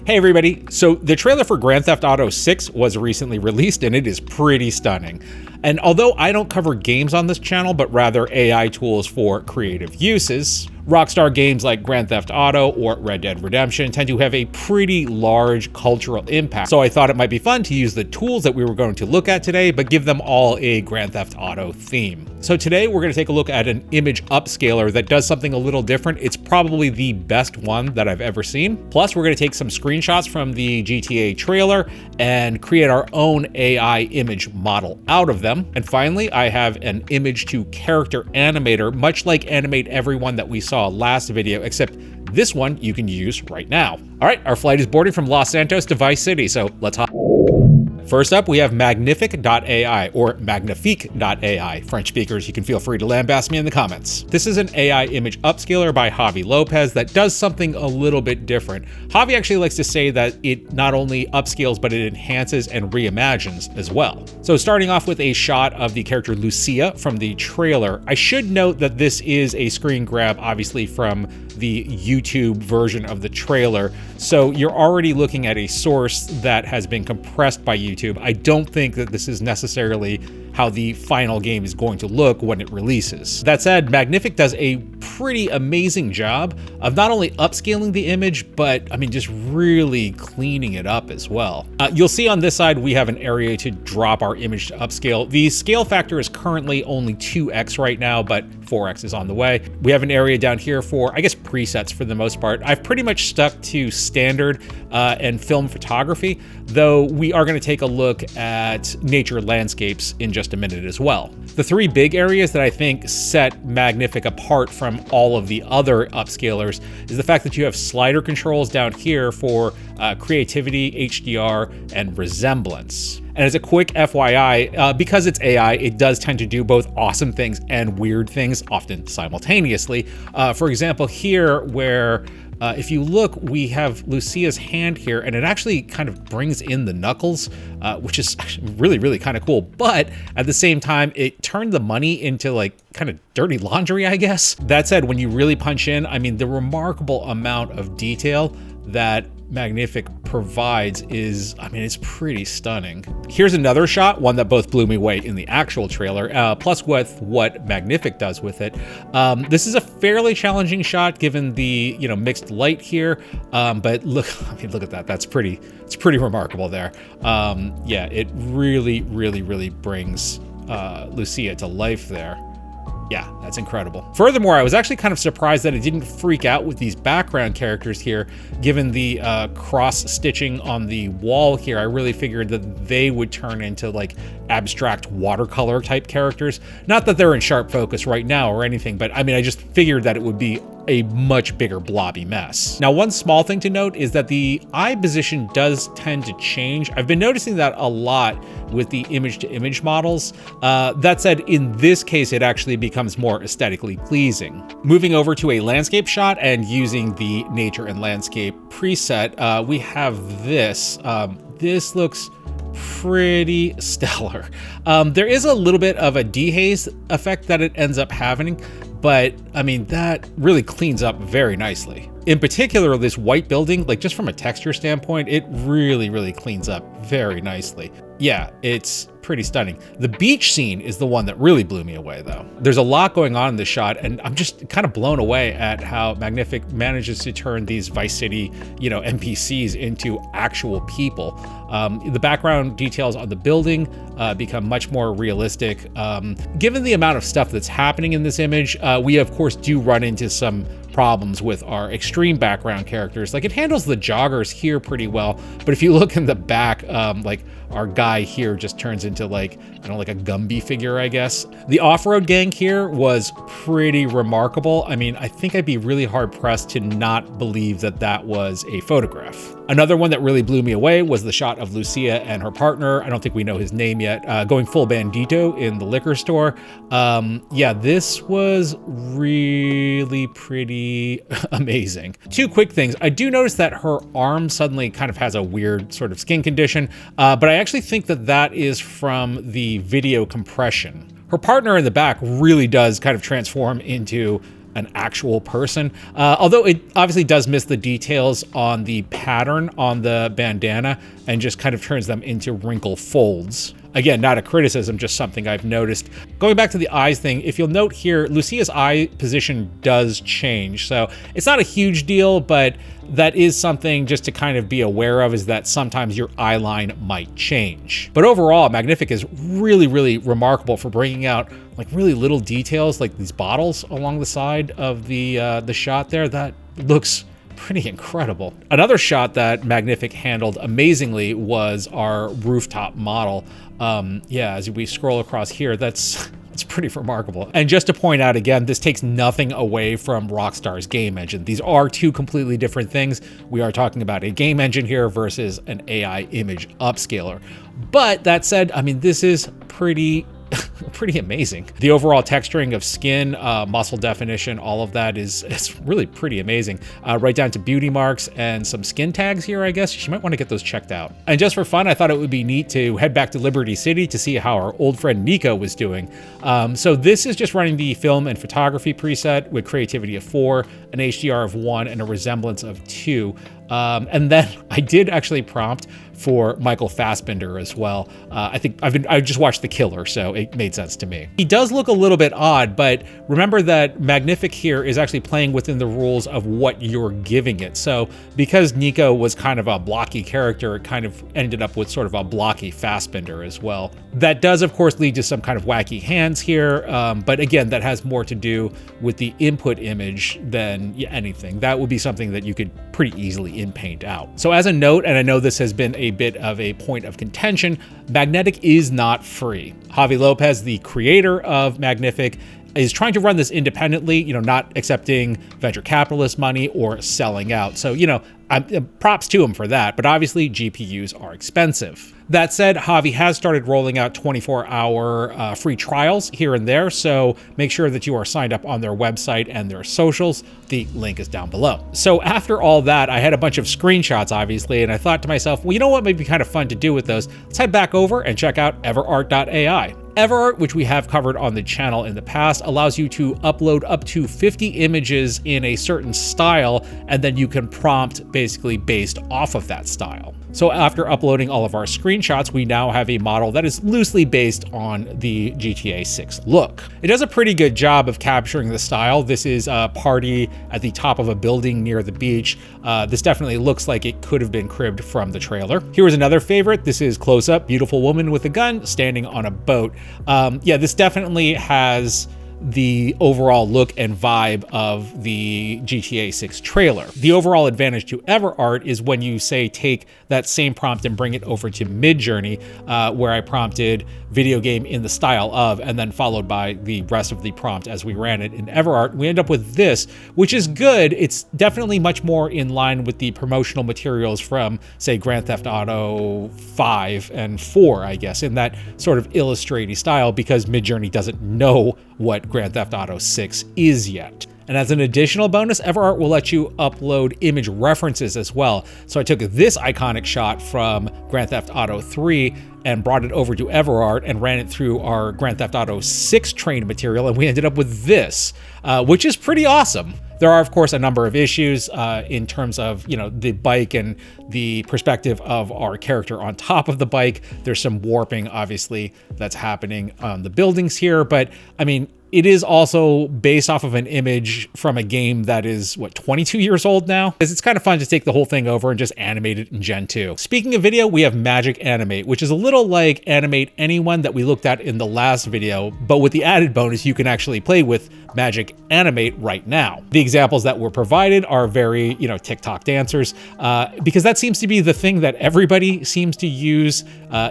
Hey everybody, so the trailer for Grand Theft Auto 6 was recently released and it is pretty stunning. And although I don't cover games on this channel, but rather AI tools for creative uses, Rockstar games like Grand Theft Auto or Red Dead Redemption tend to have a pretty large cultural impact. So I thought it might be fun to use the tools that we were going to look at today, but give them all a Grand Theft Auto theme. So today we're going to take a look at an image upscaler that does something a little different. It's probably the best one that I've ever seen. Plus, we're going to take some screenshots from the GTA trailer and create our own AI image model out of them. And finally, I have an image to character animator, much like Animate Everyone that we saw last video, except this one you can use right now. All right, our flight is boarding from Los Santos to Vice City, so let's hop. First up, we have Magnific.ai or Magnific.ai. French speakers, you can feel free to lambast me in the comments. This is an AI image upscaler by Javi Lopez that does something a little bit different. Javi actually likes to say that it not only upscales, but it enhances and reimagines as well. So starting off with a shot of the character Lucia from the trailer, I should note that this is a screen grab, obviously from the YouTube version of the trailer. So you're already looking at a source that has been compressed by YouTube. I don't think that this is necessarily how the final game is going to look when it releases. That said, Magnific does a pretty amazing job of not only upscaling the image, but I mean, just really cleaning it up as well. You'll see on this side, we have an area to drop our image to upscale. The scale factor is currently only 2x right now, but 4x is on the way. We have an area down here for, I guess, presets for the most part. I've pretty much stuck to standard and film photography, though we are going to take a look at nature landscapes in just a minute as well. The three big areas that I think set Magnific apart from all of the other upscalers is the fact that you have slider controls down here for creativity, HDR, and resemblance. And as a quick FYI, because it's AI, it does tend to do both awesome things and weird things, often simultaneously. For example, here where if you look, we have Lucia's hand here, and it actually kind of brings in the knuckles, which is really, really kind of cool. But at the same time, it turned the money into like kind of dirty laundry, I guess. That said, when you really punch in, I mean, the remarkable amount of detail that Magnific provides is, I mean, it's pretty stunning. Here's another shot, one that both blew me away in the actual trailer, plus with what Magnific does with it. This is a fairly challenging shot given the, you know, mixed light here, but look, I mean, look at that. It's pretty remarkable there. Yeah, it really, really, really brings Lucia to life there. Yeah, that's incredible. Furthermore, I was actually kind of surprised that it didn't freak out with these background characters here, given the cross stitching on the wall here. I really figured that they would turn into like abstract watercolor type characters. Not that they're in sharp focus right now or anything, but I mean, I just figured that it would be a much bigger blobby mess. Now, one small thing to note is that the eye position does tend to change. I've been noticing that a lot with the image to image models. That said, in this case, it actually becomes more aesthetically pleasing. Moving over to a landscape shot and using the nature and landscape preset, we have this. This looks pretty stellar. There is a little bit of a dehaze effect that it ends up having, but I mean, that really cleans up very nicely. In particular, this white building, like just from a texture standpoint, it really, really cleans up very nicely. Yeah, it's pretty stunning. The beach scene is the one that really blew me away though. There's a lot going on in this shot, and I'm just kind of blown away at how Magnific manages to turn these Vice City, you know, NPCs into actual people. The background details on the building become much more realistic. Given the amount of stuff that's happening in this image, we of course do run into some problems with our extreme background characters. Like, it handles the joggers here pretty well, but if you look in the back, like our guy here just turns into like, I don't know, like a Gumby figure, I guess. The off-road gang here was pretty remarkable. I mean, I think I'd be really hard pressed to not believe that that was a photograph. Another one that really blew me away was the shot of Lucia and her partner. I don't think we know his name yet, going full bandito in the liquor store. Yeah, this was really pretty amazing. Two quick things. I do notice that her arm suddenly kind of has a weird sort of skin condition, but I actually think that that is from the video compression. Her partner in the back really does kind of transform into an actual person. Although it obviously does miss the details on the pattern on the bandana and just kind of turns them into wrinkle folds. Again, not a criticism, just something I've noticed. Going back to the eyes thing, if you'll note here, Lucia's eye position does change. So it's not a huge deal, but that is something just to kind of be aware of, is that sometimes your eye line might change. But overall, Magnific is really, really remarkable for bringing out like really little details, like these bottles along the side of the shot there. That looks pretty incredible. Another shot that Magnific handled amazingly was our rooftop model. Yeah, as we scroll across here, it's pretty remarkable. And just to point out again, this takes nothing away from Rockstar's game engine. These are two completely different things. We are talking about a game engine here versus an AI image upscaler. But that said, I mean, this is pretty amazing. The overall texturing of skin, muscle definition, all of that is really pretty amazing. Right down to beauty marks and some skin tags here, I guess. You might want to get those checked out. And just for fun, I thought it would be neat to head back to Liberty City to see how our old friend Nico was doing. So this is just running the film and photography preset with creativity of 4, an HDR of 1, and a resemblance of 2. And then I did actually prompt for Michael Fassbender as well. I just watched The Killer, so it made sense to me. He does look a little bit odd, but remember that Magnific here is actually playing within the rules of what you're giving it. So because Nico was kind of a blocky character, it kind of ended up with sort of a blocky Fassbender as well. That does, of course, lead to some kind of wacky hands here, but again, that has more to do with the input image than anything. That would be something that you could pretty easily in-paint out. So as a note, and I know this has been a bit of a point of contention, Magnetic is not free. Javi Lopez, the creator of Magnific, is trying to run this independently, not accepting venture capitalist money or selling out. So, props to him for that, but obviously GPUs are expensive. That said, Javi has started rolling out 24-hour free trials here and there, so make sure that you are signed up on their website and their socials. The link is down below. So after all that, I had a bunch of screenshots, obviously, and I thought to myself, well, you know what might be kind of fun to do with those? Let's head back over and check out everart.ai. Everart, which we have covered on the channel in the past, allows you to upload up to 50 images in a certain style, and then you can prompt basically based off of that style. So after uploading all of our screenshots, we now have a model that is loosely based on the GTA 6 look. It does a pretty good job of capturing the style. This is a party at the top of a building near the beach. This definitely looks like it could have been cribbed from the trailer. Here is another favorite. This is close up, beautiful woman with a gun standing on a boat. Yeah, this definitely has the overall look and vibe of the GTA 6 trailer. The overall advantage to Everart is when you say take that same prompt and bring it over to Midjourney, where I prompted video game in the style of, and then followed by the rest of the prompt as we ran it in Everart. We end up with this, which is good. It's definitely much more in line with the promotional materials from, say, Grand Theft Auto 5 and 4, I guess, in that sort of illustrative style, because Midjourney doesn't know what Grand Theft Auto 6 is yet. And as an additional bonus, Everart will let you upload image references as well. So I took this iconic shot from Grand Theft Auto 3 and brought it over to Everart and ran it through our Grand Theft Auto 6 trained material, and we ended up with this, which is pretty awesome. There are, of course, a number of issues in terms of, the bike and the perspective of our character on top of the bike. There's some warping, obviously, that's happening on the buildings here. But, I mean, it is also based off of an image from a game that is, 22 years old now? Because it's kind of fun to take the whole thing over and just animate it in Gen 2. Speaking of video, we have Magic Animate, which is a little like Animate Anyone that we looked at in the last video, but with the added bonus, you can actually play with Magic Animate right now. The examples that were provided are very, TikTok dancers, because that seems to be the thing that everybody seems to use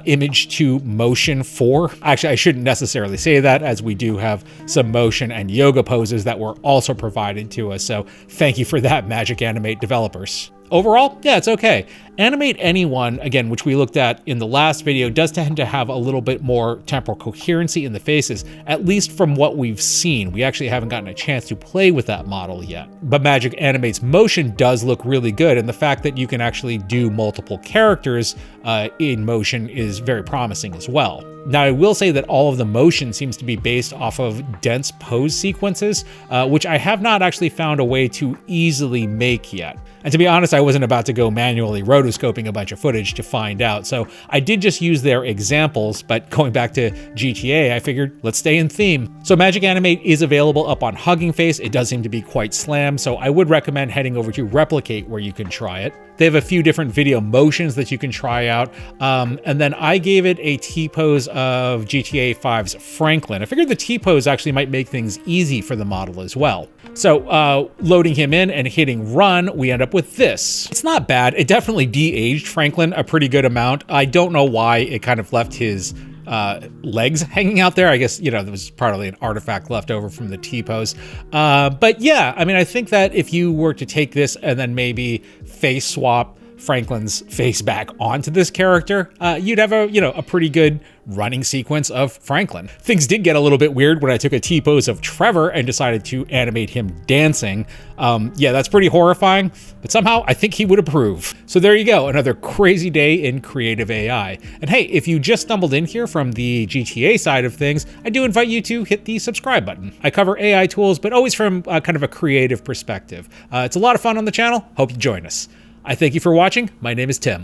image to motion for. Actually, I shouldn't necessarily say that, as we do have some motion and yoga poses that were also provided to us. So thank you for that, Magic Animate developers. Overall, yeah, it's okay. Animate Anyone, again, which we looked at in the last video, does tend to have a little bit more temporal coherency in the faces, at least from what we've seen. We actually haven't gotten a chance to play with that model yet. But Magic Animate's motion does look really good, and the fact that you can actually do multiple characters in motion is very promising as well. Now, I will say that all of the motion seems to be based off of dense pose sequences, which I have not actually found a way to easily make yet. And to be honest, I wasn't about to go manually rotoscoping a bunch of footage to find out, so I did just use their examples, but going back to GTA, I figured let's stay in theme. So Magic Animate is available up on Hugging Face. It does seem to be quite slammed, so I would recommend heading over to Replicate where you can try it. They have a few different video motions that you can try out, and then I gave it a T-pose of GTA 5's Franklin. I figured the T-pose actually might make things easy for the model as well. So loading him in and hitting run, we end up with this. It's not bad. It definitely de-aged Franklin a pretty good amount. I don't know why it kind of left his legs hanging out there. I guess, you know, there was probably an artifact left over from the T-pose. But yeah, I mean, I think that if you were to take this and then maybe face swap Franklin's face back onto this character, you'd have a pretty good running sequence of Franklin. Things did get a little bit weird when I took a T-pose of Trevor and decided to animate him dancing. Yeah, that's pretty horrifying, but somehow I think he would approve. So there you go, another crazy day in creative AI. And hey, if you just stumbled in here from the GTA side of things, I do invite you to hit the subscribe button. I cover AI tools, but always from kind of a creative perspective. It's a lot of fun on the channel. Hope you join us. I thank you for watching. My name is Tim.